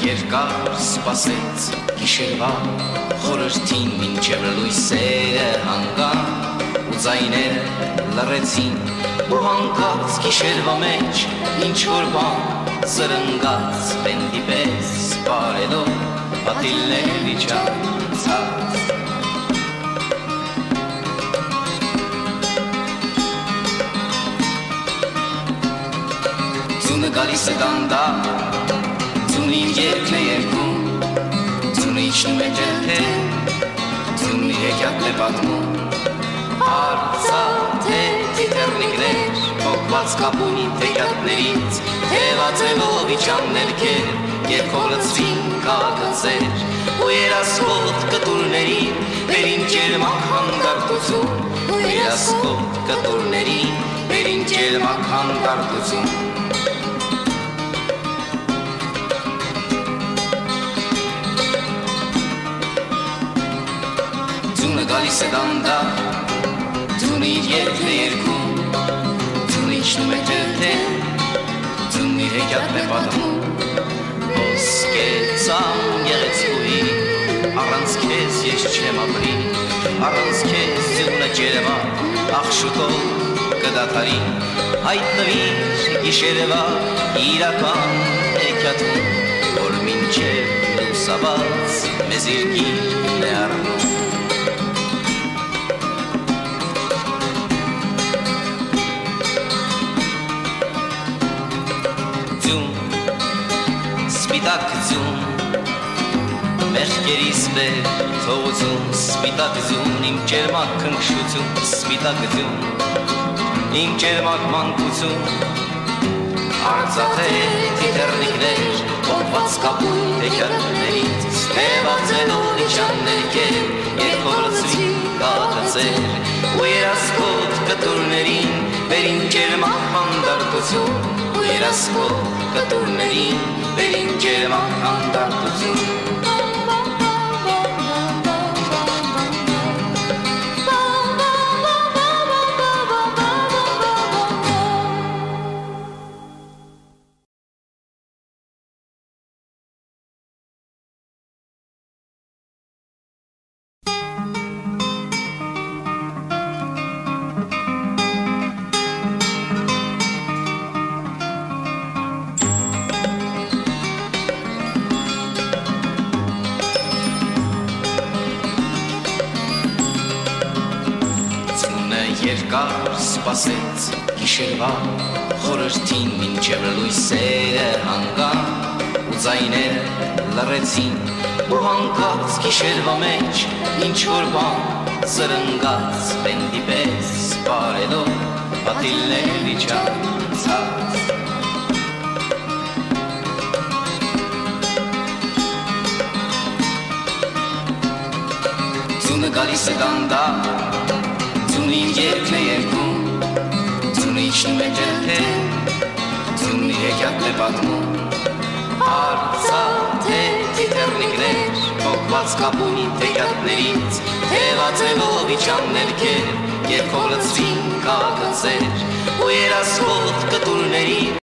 երկար սպասեց գիշերվա խորհրդին մինչև լույսերը հանգան ու ձայները լռեցին ու հանգած գիշերվա մեջ ինչ-որ բան զրնգաց վենդի պես բարելով պատիլներ իջացած Ձունը գալիս է դանդաղ Ձունի երկն է երկում Ձունը իջնում է ջրհեր Ձունի հեքիաթն է պատմում Արծաթե թիթեռնիկներ Փոքված կապույտ հեքիաթներից Թևածելով իջան ներքեր Երկով լցվին կագծեր Ու երասկոտ կտուրներին Վերին ջերմակ հանդարտություն Ու երասկոտ կտուրներին Վերին ջերմակ հանդարտություն Ձունը գալիս է դանդաղ Ձունը իր երկն է երկում Ձունը իջնում է ջրհեր Ձունի հեքիաթն է պատմում Ոսկե ծամ գեղեցկուհի Առանց քեզ ես չեմ ապրի Առանց քեզ ձյունը ջերմակ Ախ շուտով կդադարի Հայտնվիր գիշերվա իրական հեքիաթում Որ մինչև լուսաբաց մեզ իր գիրկն է առնում Սպիտակ ձյուն Մեղքերիս վեր թողություն Սպիտակ ձյուն իմ ջերմակ քնքշություն Սպիտակ ձյուն իմ ջերմակ մանկություն Արծաթե թիթեռնիկներ Փոքված կապույտ հեքիաթներից Թևածելով իջան ներքեր Երկով լցվին կագծեր Ու երասկոտ կտուրներին Վերին ջերմակ հանդարտություն Ու երասկոտ կտուրներին Վերին ջերմակ հանդարտություն Երկար սպասեց գիշերվա խորհրդին մինչև լույսերը հանգան ու ձայները լռեցին ու հանգած գիշերվա մեջ ինչ-որ բան զրնգաց վենդի պես բարելով պատիլներ իջացած Ձունը գալիս է դանդաղ Ձունի երկն է երկում Ձունը իջնում է ջրհեր Ձունի հեքիաթն է պատմում Արծաթե թիթեռնիկներ Փոքված կապույտ հեքիաթներից Թևածելով իջան ներքեր Երկով լցվին կագծեր Ու երասկոտ կտուրների